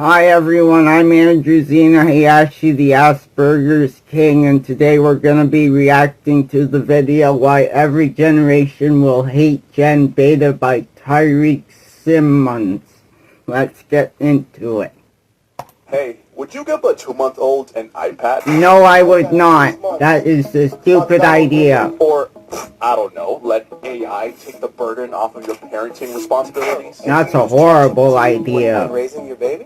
Hi everyone, I'm Andrew Zena Hayashi, the Asperger's King, and today we're going to be reacting to the video Why Every Generation Will Hate Gen Beta by Tyreek Simmons. Let's get into it. Hey, would you give a 2-month-old an iPad? No, I would not. That is a stupid idea. Or, I don't know, let AI take the burden off of your parenting responsibilities? That's a horrible idea. Raising your baby?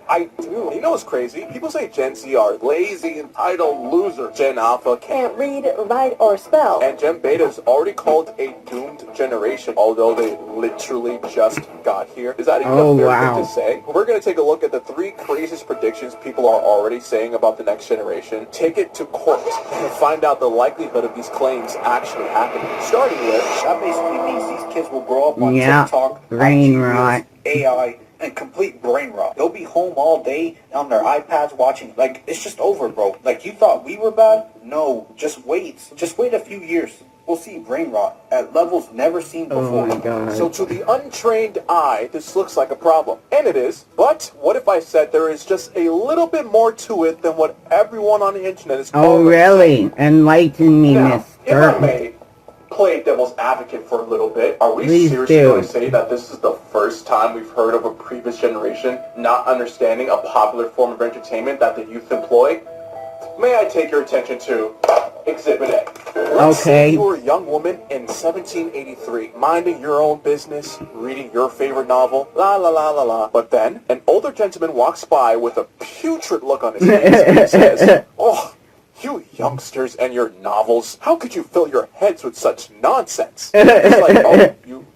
I do. You know what's crazy? People say Gen Z are lazy, entitled losers. Gen Alpha can't read, write, or spell. And Gen Beta is already called a doomed generation, although they literally just got here. Is that even a fair thing to say? We're going to take a look at the 3 craziest predictions people are already saying about the next generation, take it to court, and find out the likelihood of these claims actually happening. Starting with, that basically means these kids will grow up on TikTok, brain rot, AI, and complete brain rot. They'll be home all day on their iPads watching. Like, it's just over, bro. Like, you thought we were bad? No, just wait. Just wait a few years. We'll see brain rot at levels never seen before. Oh my God. So to the untrained eye, this looks like a problem. And it is. But what if I said there is just a little bit more to it than what everyone on the internet is calling? Oh really? Enlighten me, now, mister. If I may play devil's advocate for a little bit, are we seriously going to say that this is the first time we've heard of a previous generation not understanding a popular form of entertainment that the youth employ? May I take your attention to Exhibit A. Let's say you were a young woman in 1783, minding your own business, reading your favorite novel, la la la la la. But then, an older gentleman walks by with a putrid look on his face and he says, "Oh, you youngsters and your novels, how could you fill your heads with such nonsense?" It's like, "Oh,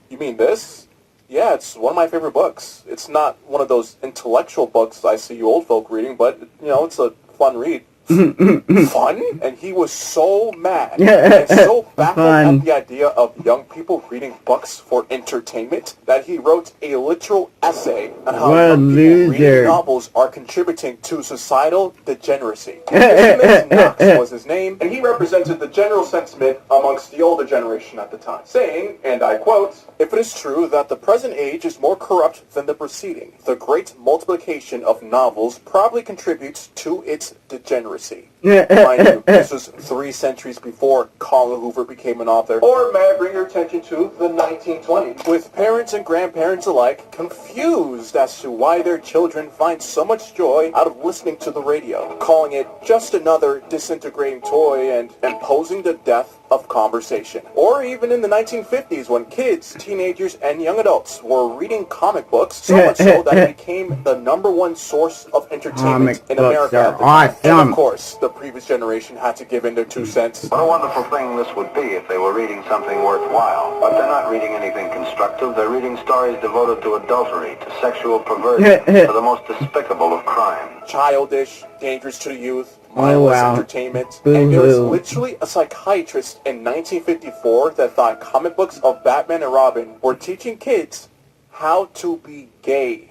you mean this? Yeah, it's one of my favorite books. It's not one of those intellectual books I see you old folk reading, but, you know, it's a fun read." Fun? And he was so mad and so baffled at the idea of young people reading books for entertainment that he wrote a literal essay on how young people reading novels are contributing to societal degeneracy. Smith Knox was his name, and he represented the general sentiment amongst the older generation at the time, saying, and I quote, "If it is true that the present age is more corrupt than the preceding, the great multiplication of novels probably contributes to its degeneracy." Mind you, this was 3 centuries before Colin Hoover became an author. Or may I bring your attention to the 1920s, with parents and grandparents alike confused as to why their children find so much joy out of listening to the radio, calling it just another disintegrating toy and imposing the death of conversation. Or even in the 1950s when kids, teenagers, and young adults were reading comic books, so much so that it became the #1 source of entertainment in America. And of course, the previous generation had to give in their 2 cents. What a wonderful thing this would be if they were reading something worthwhile. But they're not reading anything constructive. They're reading stories devoted to adultery, to sexual perversion, to the most despicable of crimes. Childish, dangerous to the youth, mindless entertainment. And there was literally a psychiatrist in 1954 that thought comic books of Batman and Robin were teaching kids how to be gay.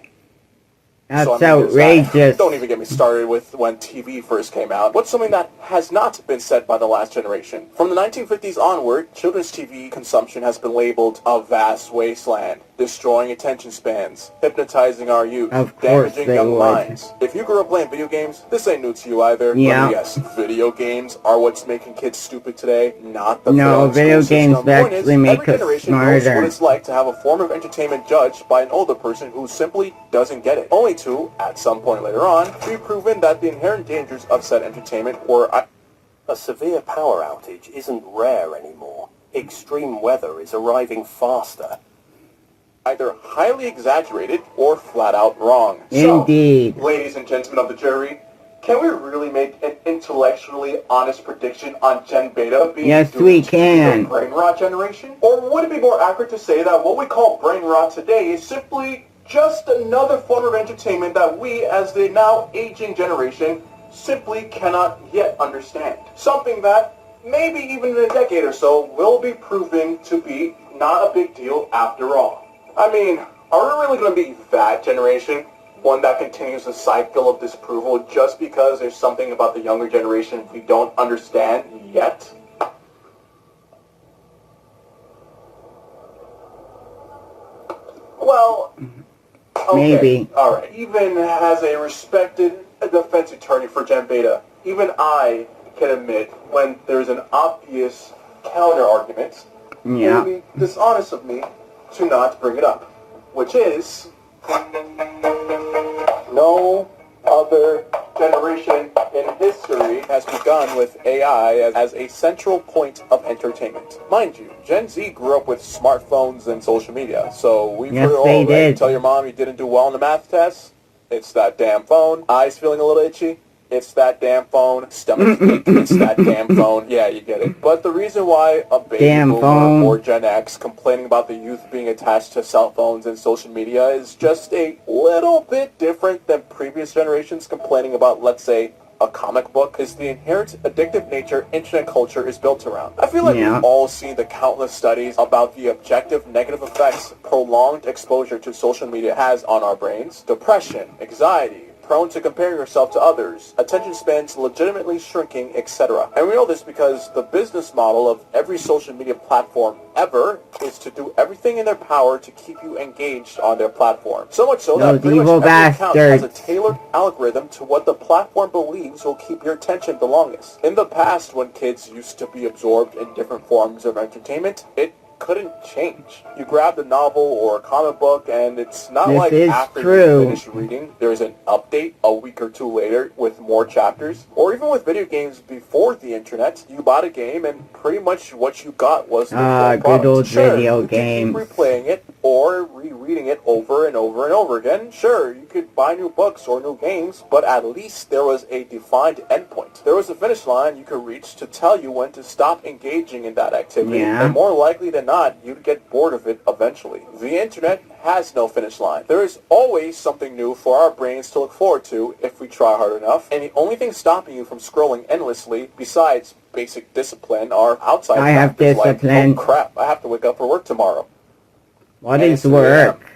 That's outrageous. Don't even get me started with when TV first came out. What's something that has not been said by the last generation? From the 1950s onward, children's TV consumption has been labeled a vast wasteland, destroying attention spans, hypnotizing our youth, damaging young minds. If you grew up playing video games, this ain't new to you either. Yeah. But yes, video games are what's making kids stupid today, not the video games actually make us knows smarter. what it's like to have a form of entertainment judged by an older person who simply doesn't get it. Only to, at some point later on, be proven that the inherent dangers of said entertainment were... A severe power outage isn't rare anymore. Extreme weather is arriving faster. Either highly exaggerated or flat out wrong. Indeed. So, ladies and gentlemen of the jury, can we really make an intellectually honest prediction on Gen Beta being Yes, we can. the brain rot generation? Or would it be more accurate to say that what we call brain rot today is simply just another form of entertainment that we, as the now aging generation, simply cannot yet understand? Something that, maybe even in a decade or so, will be proven to be not a big deal after all. I mean, are we really going to be that generation? One that continues the cycle of disapproval just because there's something about the younger generation we don't understand yet? Well, Okay, Maybe. alright. Even as a respected defense attorney for Gen Beta, even I can admit when there's an obvious counter-argument, it Yeah. would be dishonest of me to not bring it up. Which is... no other generation in history has begun with AI as a central point of entertainment. Mind you, Gen Z grew up with smartphones and social media, so we've Yes, heard all, they right? did. Tell your mom you didn't do well on the math test, it's that damn phone. Eyes feeling a little itchy, it's that damn phone. Stomach ache, it's that damn phone. Yeah, you get it. But the reason why a baby Damn boomer phone. or Gen X complaining about the youth being attached to cell phones and social media is just a little bit different than previous generations complaining about, let's say, a comic book, is the inherent addictive nature internet culture is built around. I feel like Yeah. we've all seen the countless studies about the objective negative effects prolonged exposure to social media has on our brains. Depression, anxiety, prone to comparing yourself to others, attention spans legitimately shrinking, etc. And we know this because the business model of every social media platform ever is to do everything in their power to keep you engaged on their platform. So much so that Those pretty much evil every account has a bastards. tailored algorithm to what the platform believes will keep your attention the longest. In the past, when kids used to be absorbed in different forms of entertainment, it couldn't change. You grabbed a novel or a comic book and it's not This like is after true. you finish reading, there's an update a week or two later with more chapters. Or even with video games before the internet, you bought a game and pretty much what you got was the full Good product. old Sure, video you games. could keep replaying it or rereading it over and over and over again. Sure, you could buy new books or new games, but at least there was a defined endpoint. There was a finish line you could reach to tell you when to stop engaging in that activity, Yeah. and more likely than not, you'd get bored of it eventually. The internet has no finish line. There is always something new for our brains to look forward to if we try hard enough, and the only thing stopping you from scrolling endlessly, besides basic discipline, are outside I have factors like, discipline. oh crap, I have to wake up for work tomorrow. What And is it's 3 a.m. work?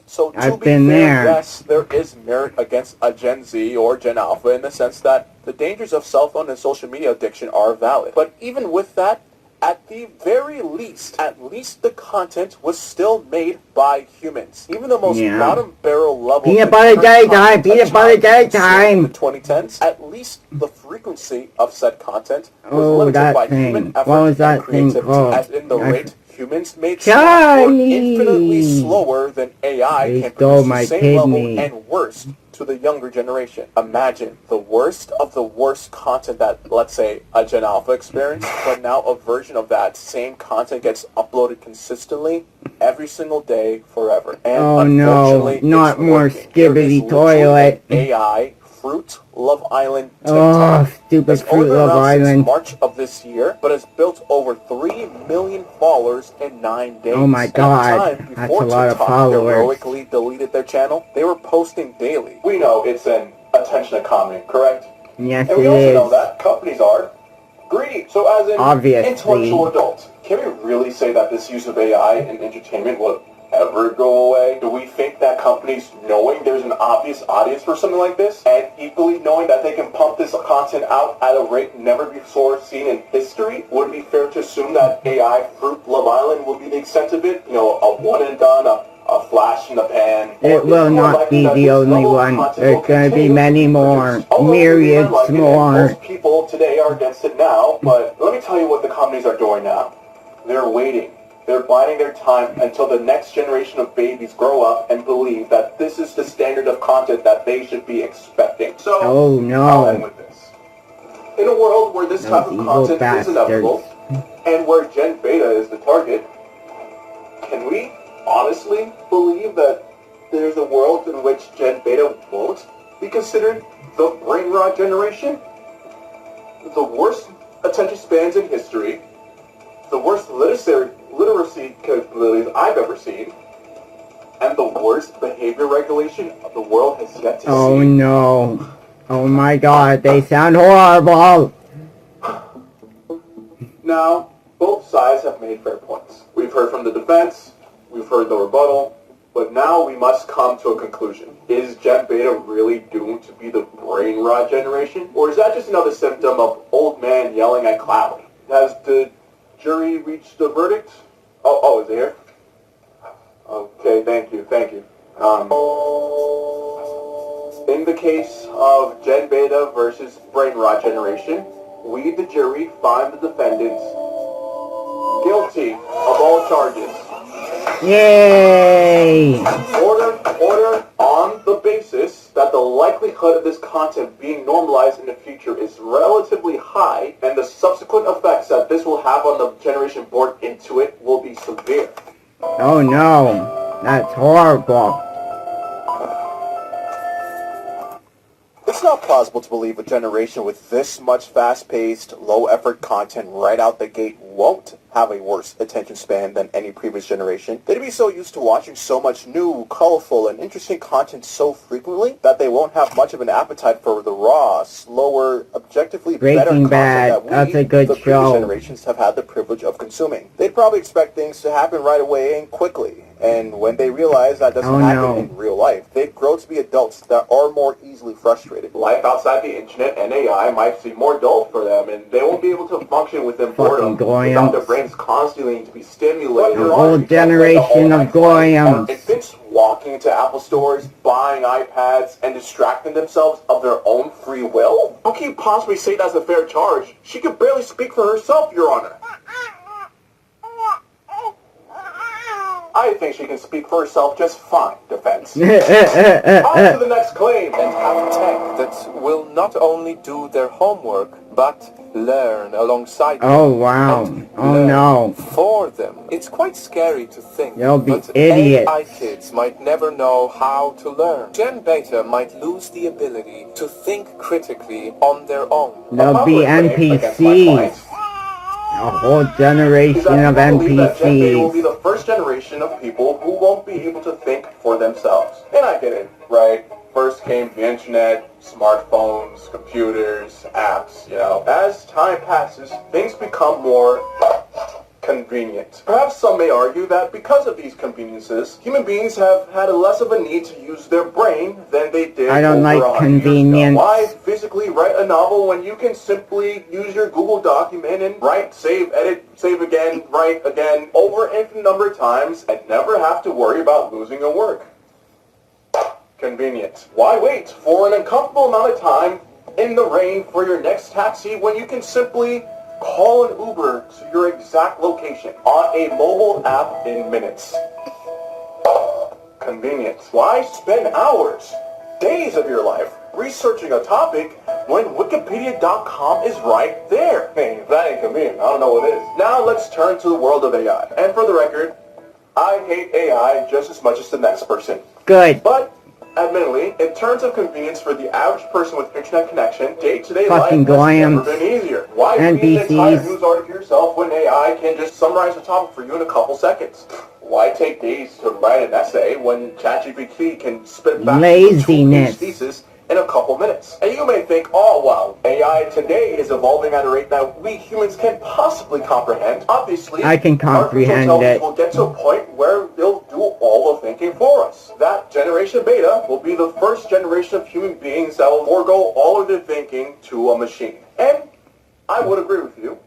So to I've be been fair, there. yes, there is merit against a Gen Z or Gen Alpha in the sense that the dangers of cell phone and social media addiction are valid. But even with that, at the very least, at least the content was still made by humans. Even the most Yeah. bottom barrel level Peanut butter deterrent day time, content a peanut butter child day can see time. in the 2010s, at least the frequency of said content was Oh, limited that by thing. human effort What was and that thing creativity. called? As in the I rate humans made software Charlie! infinitely slower than AI They can stole produce my the same kidney. level and worse to the younger generation. Imagine the worst of the worst content that, let's say, a Gen Alpha experienced, but now a version of that same content gets uploaded consistently every single day forever. And Oh, no, unfortunately, not it's more working. There is skibbity literally toilet. an AI Fruit Love Island Oh, TikTok stupid that's only Fruit been Love around Island. since March of this year, but has built over 3 million followers in 9 days. Oh my And God, at the time, that's before a lot of TikTok followers. heroically deleted their channel, they were posting daily. We know it's an attention economy, correct? Yes, And it we also know is. that companies are greedy. So as an Obviously. intellectual adult, can we really say that this use of AI in entertainment will ever go away? Do we think that companies, knowing there's an obvious audience for something like this, and equally knowing that they can pump this content out at a rate never before seen in history, would it be fair to assume that AI Fruit Love Island will be the extent of it? You know, a one and done, a flash in the pan? Or It is will more not likely be that the this only level of one. content There's will going to be continue many to be more. produced? Although we may Myriads not like it, and more. most people today are against it now, but let me tell you what the companies are doing now. They're waiting. They're biding their time until the next generation of babies grow up and believe that this is the standard of content that they should be expecting. So, Oh, I'll end no. with this. In a world where this Those type of evil content is inevitable, bastards. and where Gen Beta is the target, can we honestly believe that there's a world in which Gen Beta won't be considered the brain rot generation? The worst attention spans in history, the worst literacy capabilities I've ever seen, and the worst behavior regulation the world has yet to Oh, see. no. Oh, my God. They sound horrible. Now, both sides have made fair points. We've heard from the defense, we've heard the rebuttal, but now we must come to a conclusion. Is Gen Beta really doomed to be the brain rot generation? Or is that just another symptom of old man yelling at cloud? Has the jury reached a verdict? Oh, is it here? Okay, thank you. In the case of Gen Beta versus Brain Rot Generation, we, the jury, find the defendants guilty of all charges. Yay! Order on the basis that the likelihood of this content being normalized in the future is relatively high, and the subsequent effects that this will have on the generation born into it will be severe. Oh no, that's horrible. It's not plausible to believe a generation with this much fast-paced, low-effort content right out the gate won't have a worse attention span than any previous generation. They'd be so used to watching so much new, colorful, and interesting content so frequently that they won't have much of an appetite for the raw, slower, objectively better Breaking content Bad, that we, that's a good the previous show. generations, have had the privilege of consuming. They'd probably expect things to happen right away and quickly. And when they realize that doesn't happen in real life, they grow to be adults that are more easily frustrated. Life outside the internet and AI might seem more dull for them, and they won't be able to function within boredom without their brains constantly needing to be stimulated. A whole generation of goyams. Infants walking into Apple stores, buying iPads, and distracting themselves of their own free will? How can you possibly say that's a fair charge? She could barely speak for herself, Your Honor. I think she can speak for herself just fine, defense. On to the next claim. And have tech that will not only do their homework, but learn alongside them. Oh wow. And Oh learn no. for them. It's quite scary to think. They'll be but idiots. AI kids might never know how to learn. Gen Beta might lose the ability to think critically on their own. They'll be NPCs. A whole generation of That Gen Beta will be NPCs. the first generation of people who won't be able to think for themselves. And I get it, right? First came the internet, smartphones, computers, apps, As time passes, things become more convenient. Perhaps some may argue that because of these conveniences, human beings have had less of a need to use their brain than they did I don't over like 100 years ago. convenience. Why physically write a novel when you can simply use your Google document and write, save, edit, save again, write again, over an infinite number of times and never have to worry about losing your work? Convenient. Why wait for an uncomfortable amount of time in the rain for your next taxi when you can simply call an Uber to your exact location on a mobile app in minutes? Convenient. Why spend hours, days of your life researching a topic when Wikipedia.com is right there? Hey, if that ain't convenient, I don't know what is. Now let's turn to the world of AI. And for the record, I hate AI just as much as the next person. Good. But admittedly, in terms of convenience for the average person with internet connection, day-to-day life Fucking has never goyams. been easier. Why read an entire NPCs. news article yourself when AI can just summarize the topic for you in a couple seconds? Why take days to write an essay when ChatGPT can spit back Laziness. a thesis in a couple minutes? And you may think, oh wow, AI today is evolving at a rate that we humans can't possibly comprehend. Obviously, I can comprehend artificial it. intelligence will get to a point where they'll do all the thinking for us. That generation beta will be the first generation of human beings that will forego all of their thinking to a machine. And I would agree with you.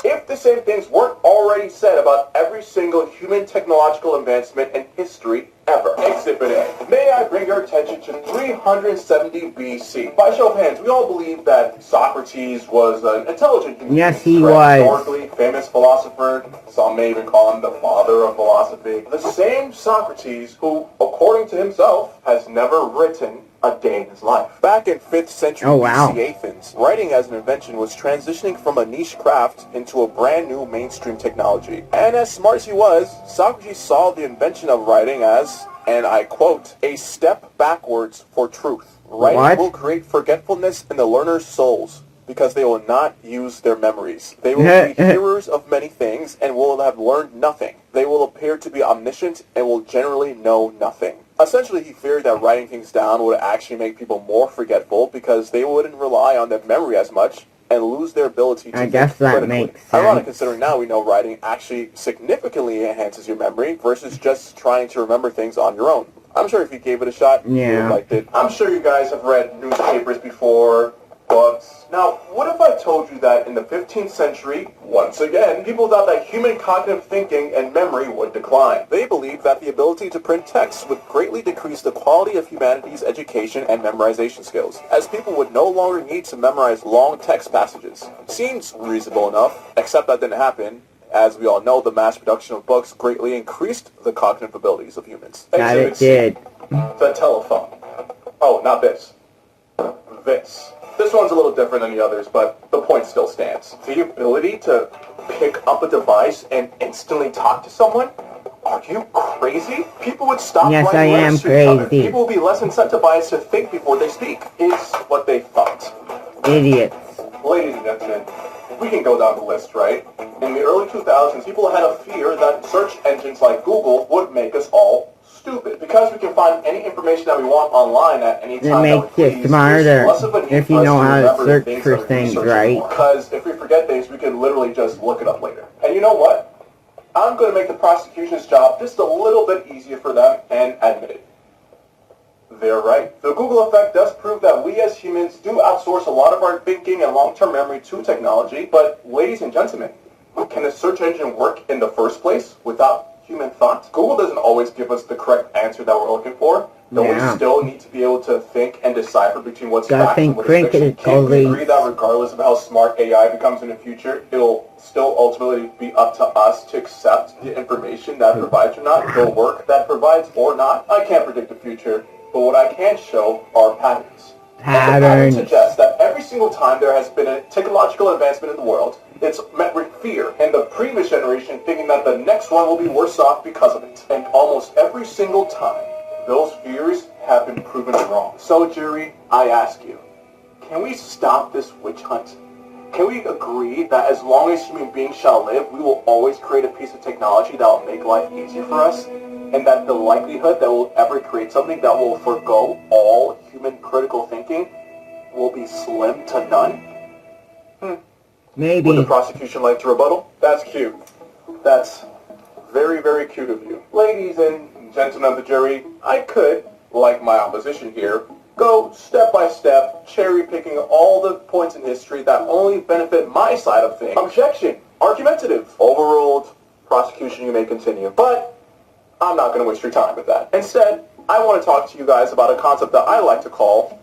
If the same things weren't already said about every single human technological advancement in history ever. Exhibit A. May I bring your attention to 370 BC? By show of hands, we all believe that Socrates was an intelligent human Yes, being, he correct? was. Historically famous philosopher. Some may even call him the father of philosophy. The same Socrates who, according to himself, has never written a day in his life. Back in 5th century Oh, wow. BC Athens, writing as an invention was transitioning from a niche craft into a brand new mainstream technology. And as smart as he was, Socrates saw the invention of writing as, and I quote, a step backwards for truth. Writing What? will create forgetfulness in the learner's souls because they will not use their memories. They will be hearers of many things and will have learned nothing. They will appear to be omniscient and will generally know nothing. Essentially, he feared that writing things down would actually make people more forgetful because they wouldn't rely on their memory as much and lose their ability to I think guess that critically. makes Ironic sense. considering now we know writing actually significantly enhances your memory versus just trying to remember things on your own. I'm sure if you gave it a shot, you would Yeah. have liked it. I'm sure you guys have read newspapers before, books. Now, what if I told you that in the 15th century, once again, people thought that human cognitive thinking and memory would decline? They believed that the ability to print text would greatly decrease the quality of humanity's education and memorization skills, as people would no longer need to memorize long text passages. Seems reasonable enough, except that didn't happen. As we all know, the mass production of books greatly increased the cognitive abilities of humans. That it did. The telephone. Oh, not this. This. This one's a little different than the others, but the point still stands. The ability to pick up a device and instantly talk to someone? Are you crazy? People would stop Yes, writing I am letters to each other. crazy. People would be less incentivized to think before they speak, is what they thought. Idiots. Ladies and gentlemen, we can go down the list, right? In the early 2000s, people had a fear that search engines like Google would make us all stupid. Because we can find any information that we want online at any It time that makes we you please, smarter there's less of a need if for you us know how to remember the search things for that we're things researching right. for. Because if we forget things, we can literally just look it up later. And you know what? I'm going to make the prosecution's job just a little bit easier for them and admit it. They're right. The Google effect does prove that we as humans do outsource a lot of our thinking and long-term memory to technology, but ladies and gentlemen, can a search engine work in the first place without human thought? Google doesn't always give us the correct answer that we're looking for. Don't Yeah. we still need to be able to think and decipher between what's Gotta fact and think what is fiction? Can we critically. agree that regardless of how smart AI becomes in the future, it'll still ultimately be up to us to accept the information that provides or not, the work that provides or not? I can't predict the future, but what I can show are patterns. And the pattern Patterns. suggests that every single time there has been a technological advancement in the world, it's met with fear, and the previous generation thinking that the next one will be worse off because of it. And almost every single time, those fears have been proven wrong. So, jury, I ask you, can we stop this witch hunt? Can we agree that as long as human beings shall live, we will always create a piece of technology that will make life easier for us? And that the likelihood that we'll ever create something that will forgo all human critical thinking will be slim to none? Would the Maybe. prosecution like to rebuttal? That's cute. That's very, very cute of you. Ladies and gentlemen of the jury, I could, like my opposition here, go step by step, cherry picking all the points in history that only benefit my side of things. Objection. Argumentative. Overruled. Prosecution, you may continue. But I'm not going to waste your time with that. Instead, I want to talk to you guys about a concept that I like to call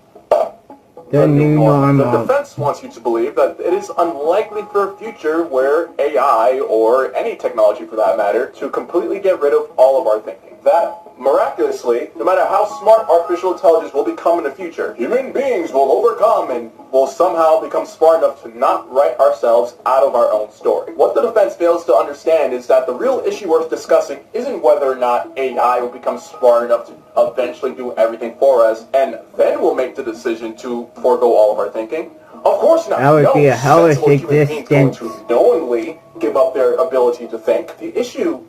The new The normal. defense wants you to believe that it is unlikely for a future where AI, or any technology for that matter, to completely get rid of all of our thinking. That, miraculously, no matter how smart artificial intelligence will become in the future, human beings will overcome and will somehow become smart enough to not write ourselves out of our own story. What the defense fails to understand is that the real issue worth discussing isn't whether or not AI will become smart enough to eventually do everything for us, and then we'll make the decision to forego all of our thinking. Of course not. That would No be a hellish sensible human being is going existence. to knowingly give up their ability to think. The issue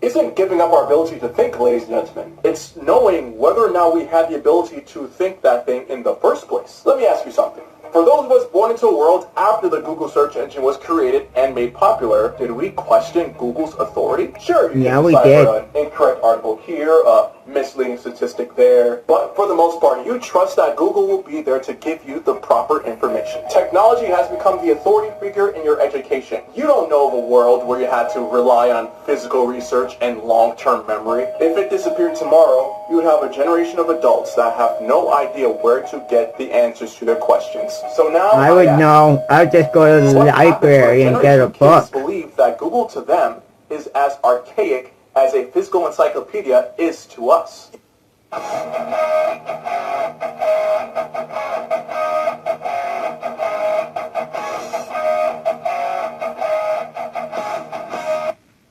isn't giving up our ability to think, ladies and gentlemen. It's knowing whether or not we had the ability to think that thing in the first place. Let me ask you something. For those of us born into a world after the Google search engine was created and made popular, did we question Google's authority? Sure, you Yeah, can we decipher did. an incorrect article here, a misleading statistic there, but for the most part, you trust that Google will be there to give you the proper information. Technology has become the authority figure in your education. You don't know of a world where you had to rely on physical research and long-term memory. If it disappeared tomorrow, you would have a generation of adults that have no idea where to get the answers to their questions. So now I would ask, know. I would just go to the what happens library when and get a generation of kids book. believe that Google to them is as archaic as a physical encyclopedia is to us?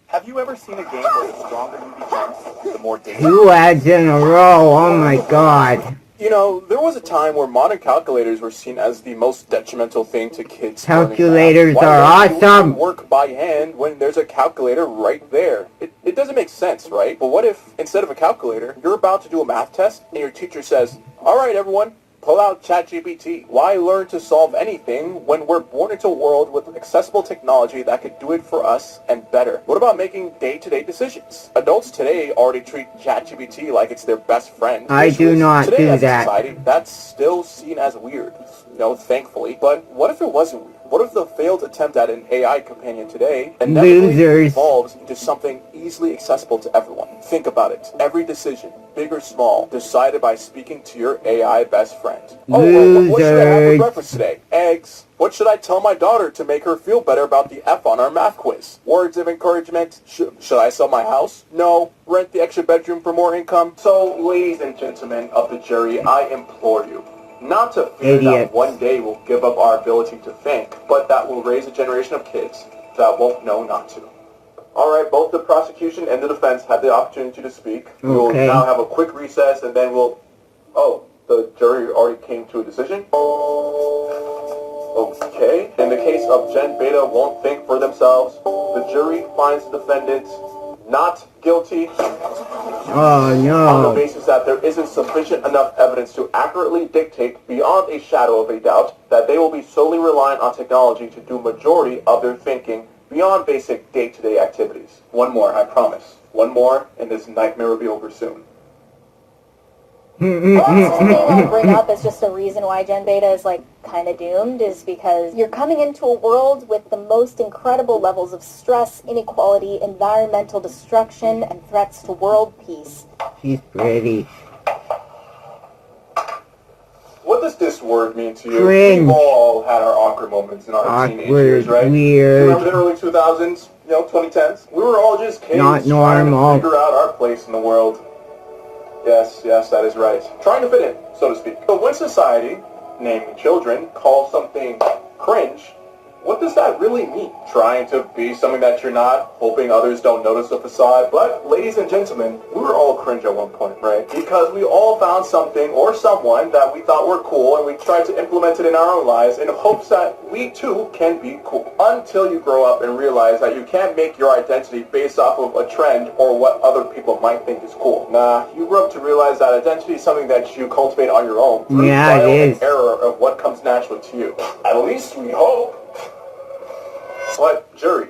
Have you ever seen a game where the stronger you become, the more dangerous? 2 ads in a row. Oh my god. You know, there was a time where modern calculators were seen as the most detrimental thing to kids. learning math. Calculators Why are don't you awesome. work by hand when there's a calculator right there? It doesn't make sense, right? But what if, instead of a calculator, you're about to do a math test and your teacher says, "All right, everyone, Pull out ChatGPT. Why learn to solve anything when we're born into a world with accessible technology that could do it for us and better? What about making day-to-day decisions? Adults today already treat ChatGPT like it's their best friend. I do not today, do as a that. society, that's still seen as weird. No, thankfully. But what if it wasn't weird? What if the failed attempt at an AI companion today inevitably Losers. evolves into something easily accessible to everyone? Think about it. Every decision, big or small, decided by speaking to your AI best friend. Oh, what should I have for Losers. breakfast today? Eggs. What should I tell my daughter to make her feel better about the F on our math quiz? Words of encouragement. Should I sell my house? No. Rent the extra bedroom for more income? So, ladies and gentlemen of the jury, I implore you, not to fear Idiots. that one day we'll give up our ability to think, but that we'll raise a generation of kids that won't know not to. Alright, both the prosecution and the defense had the opportunity to speak. We will Okay. now have a quick recess and then we'll... Oh, the jury already came to a decision? Okay. In the case of Gen Beta won't think for themselves, the jury finds the defendant not guilty Oh on the no. basis that there isn't sufficient enough evidence to accurately dictate beyond a shadow of a doubt that they will be solely reliant on technology to do majority of their thinking beyond basic day-to-day activities. One more, I promise. One more, and this nightmare will be over soon. One thing I want to bring up as just a reason why Gen Beta is like kind of doomed is because you're coming into a world with the most incredible levels of stress, inequality, environmental destruction, and threats to world peace. She's pretty. What does this word mean to you? Cringe. We've all had our awkward moments in our teenage years, Awkward, right? weird. Remember the early 2000s, 2010s? We were all just kids Not trying normal. to figure out our place in the world. Yes, that is right. Trying to fit in, so to speak. But when society, namely children, calls something cringe, what does that really mean? Trying to be something that you're not, hoping others don't notice the facade. But, ladies and gentlemen, we were all cringe at one point, right? Because we all found something or someone that we thought were cool, and we tried to implement it in our own lives in hopes that we too can be cool. Until you grow up and realize that you can't make your identity based off of a trend or what other people might think is cool. Nah, you grow up to realize that identity is something that you cultivate on your own through Yeah, it trial and is. error of what comes naturally to you. At least we hope. But, jury,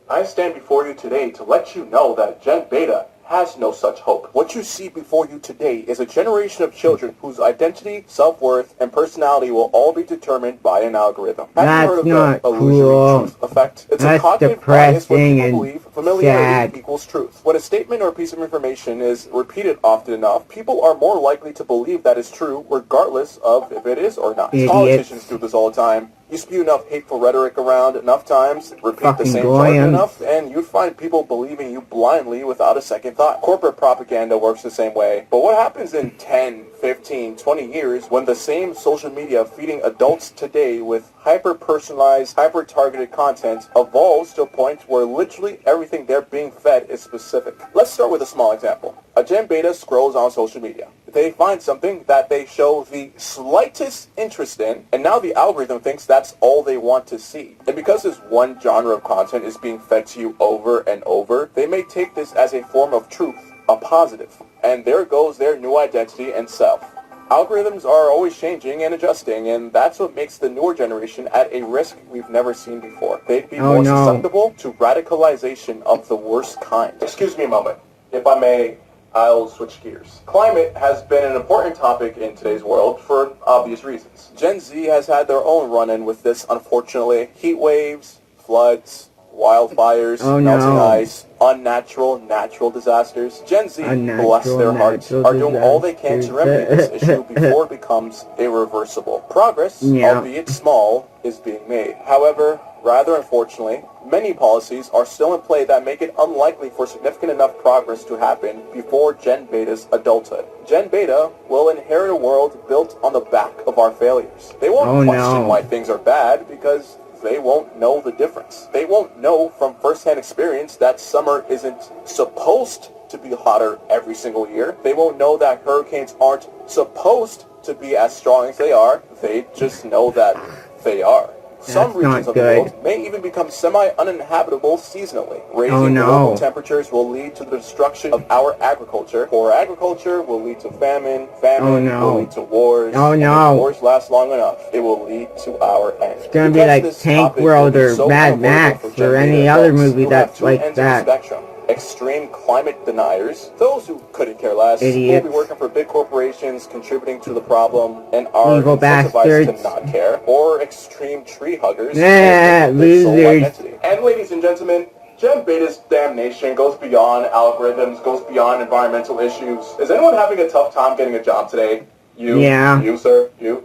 I stand before you today to let you know that Gen Beta has no such hope. What you see before you today is a generation of children whose identity, self-worth, and personality will all be determined by an algorithm. Have That's you heard of not the illusory cool. truth effect? It's That's a cognitive bias where depressing people and believe familiarity sad. equals truth. When a statement or piece of information is repeated often enough, people are more likely to believe that is true regardless of if it is or not. Idiots. Politicians do this all the time. You spew enough hateful rhetoric around enough times, repeat the Fucking same goyim. jargon enough, and you'd find people believing you blindly without a second thought. Corporate propaganda works the same way. But what happens in 10, 15, 20 years when the same social media feeding adults today with hyper-personalized, hyper-targeted content evolves to a point where literally everything they're being fed is specific? Let's start with a small example. A Gen Beta scrolls on social media. They find something that they show the slightest interest in, and now the algorithm thinks that's all they want to see. And because this one genre of content is being fed to you over and over, they may take this as a form of truth, a positive. And there goes their new identity and self. Algorithms are always changing and adjusting, and that's what makes the newer generation at a risk we've never seen before. They'd be Oh, more no. susceptible to radicalization of the worst kind. Excuse me a moment. If I may, I'll switch gears. Climate has been an important topic in today's world for obvious reasons. Gen Z has had their own run-in with this, unfortunately. Heat waves, floods, wildfires, Oh, melting no. ice, unnatural, natural disasters. Gen Z, Unnatural, bless their hearts, natural are doing all they can to disasters. remedy this issue before it becomes irreversible. Progress, Yeah. albeit small, is being made. However, rather unfortunately, many policies are still in play that make it unlikely for significant enough progress to happen before Gen Beta's adulthood. Gen Beta will inherit a world built on the back of our failures. They won't Oh, question no. why things are bad because they won't know the difference. They won't know from first-hand experience that summer isn't supposed to be hotter every single year. They won't know that hurricanes aren't supposed to be as strong as they are. They just know that they are. Some regions not of the good. world may even become semi-uninhabitable seasonally. Raising no. global temperatures will lead to the destruction of our agriculture. Poor agriculture will lead to famine. Famine no. will lead to wars. Oh, and no. if wars last long enough, it will lead to our end. It's gonna be Because like this Tank topic World will be or so Mad unavoidable Max for Gen or any Beta other folks movie who have that's two like ends of the that. spectrum. Extreme climate deniers, those who couldn't care less, who will Idiots. be working for big corporations, contributing to the problem, and are Evil incentivized bastards. to not care, or extreme tree huggers, Yeah, and their sole losers. identity. And ladies and gentlemen, Gen Beta's damnation goes beyond algorithms, goes beyond environmental issues. Is anyone having a tough time getting a job today? You, Yeah. you, sir, you.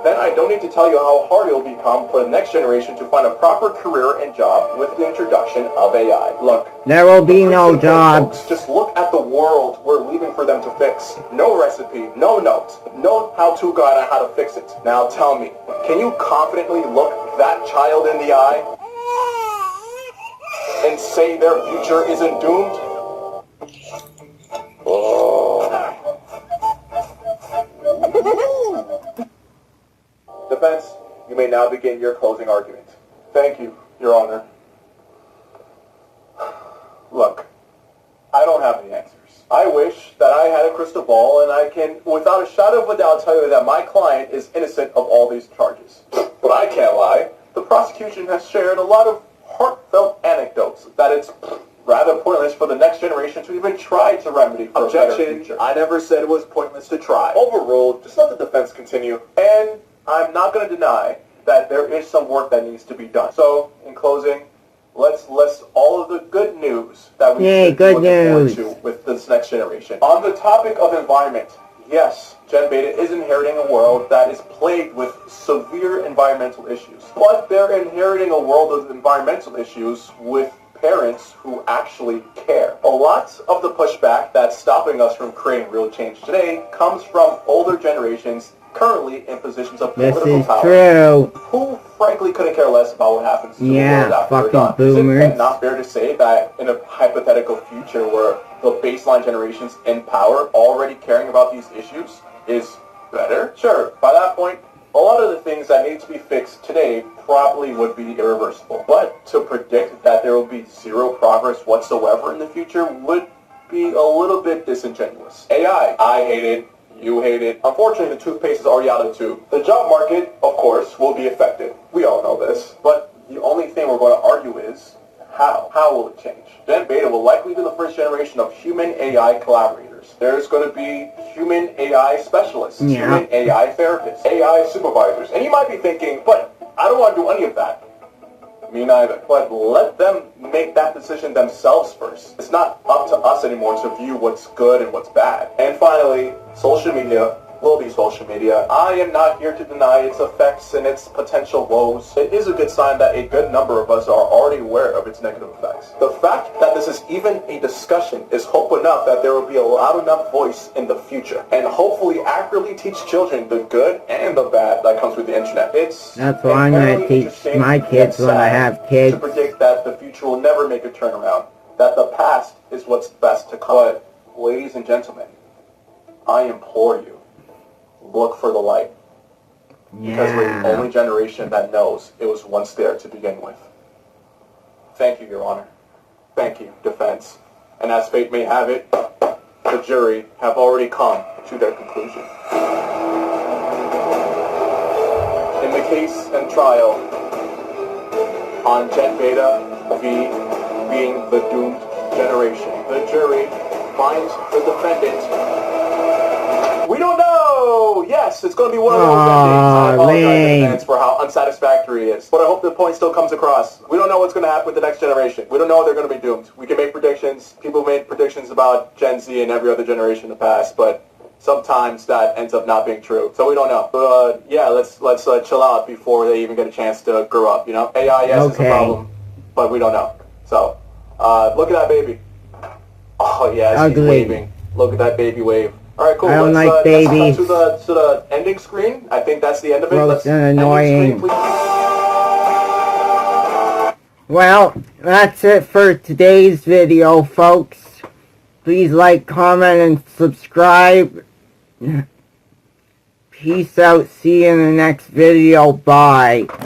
Then I don't need to tell you how hard it will become for the next generation to find a proper career and job with the introduction of AI. Look, There will be the no proof is in jobs. folks. Just look at the world we're leaving for them to fix. No recipe, no note, no how-to guide on how to fix it. Now tell me, can you confidently look that child in the eye and say their future isn't doomed? Defense, you may now begin your closing argument. Thank you, Your Honor. Look, I don't have the answers. I wish that I had a crystal ball and I can, without a shadow of a doubt, tell you that my client is innocent of all these charges. But I can't lie. The prosecution has shared a lot of heartfelt anecdotes that it's rather pointless for the next generation to even try to remedy for a better future. I never said it was pointless to try. Overruled. Just let the defense continue. And I'm not going to deny that there is some work that needs to be done. So, in closing, let's list all of the good news that we Yay, should be good looking news. forward to with this next generation. On the topic of environment, yes, Gen Beta is inheriting a world that is plagued with severe environmental issues. But they're inheriting a world of environmental issues with parents who actually care. A lot of the pushback that's stopping us from creating real change today comes from older generations currently in positions of This political is power, true. who frankly couldn't care less about what happens to Yeah, the world after fucking they're gone. boomers. Is it not fair to say that in a hypothetical future where the baseline generations in power already caring about these issues is better? Sure, by that point, a lot of the things that need to be fixed today probably would be irreversible. But to predict that there will be zero progress whatsoever in the future would be a little bit disingenuous. AI, I hate it. You hate it. Unfortunately, the toothpaste is already out of the tube. The job market, of course, will be affected. We all know this. But the only thing we're going to argue is how. How will it change? Gen Beta will likely be the first generation of human AI collaborators. There's going to be human AI specialists, Yeah. human AI therapists, AI supervisors. And you might be thinking, but I don't want to do any of that. Me neither. But let them make that decision themselves first. It's not up to us anymore to view what's good and what's bad. And finally, social media will be social media. I am not here to deny its effects and its potential woes. It is a good sign that a good number of us are already aware of its negative effects. The fact that this is even a discussion is hope enough that there will be a loud enough voice in the future, and hopefully accurately teach children the good and the bad that comes with the internet. It's That's what I'm gonna inherently teach interesting my yet kids when I sad have kids. to predict that the future will never make a turnaround, that the past is what's best to come. But, ladies and gentlemen, I implore you, look for the light. Because we're the Yeah. only generation that knows it was once there to begin with. Thank you, Your Honor. Thank you, defense. And as fate may have it, the jury have already come to their conclusion. In the case and trial on Gen Beta v. being the doomed generation, the jury finds the defendant. We don't know! Yes, it's going to be one of those endings. I apologize in lame. advance for how unsatisfactory it is. But I hope the point still comes across. We don't know what's going to happen with the next generation. We don't know if they're going to be doomed. We can make predictions. People made predictions about Gen Z and every other generation in the past, but sometimes that ends up not being true. So we don't know. But yeah, let's chill out before they even get a chance to grow up, you know? AI, yes, it's a Okay. problem, but we don't know. So, look at that baby. Oh, yeah, he's Ugly. waving. Look at that baby wave. All right, cool. I don't like let's babies. cut to the ending screen. I think that's the end of it. Gross Let's and ending annoying. screen, please. Well, that's it for today's video, folks. Please like, comment, and subscribe. Peace out. See you in the next video. Bye.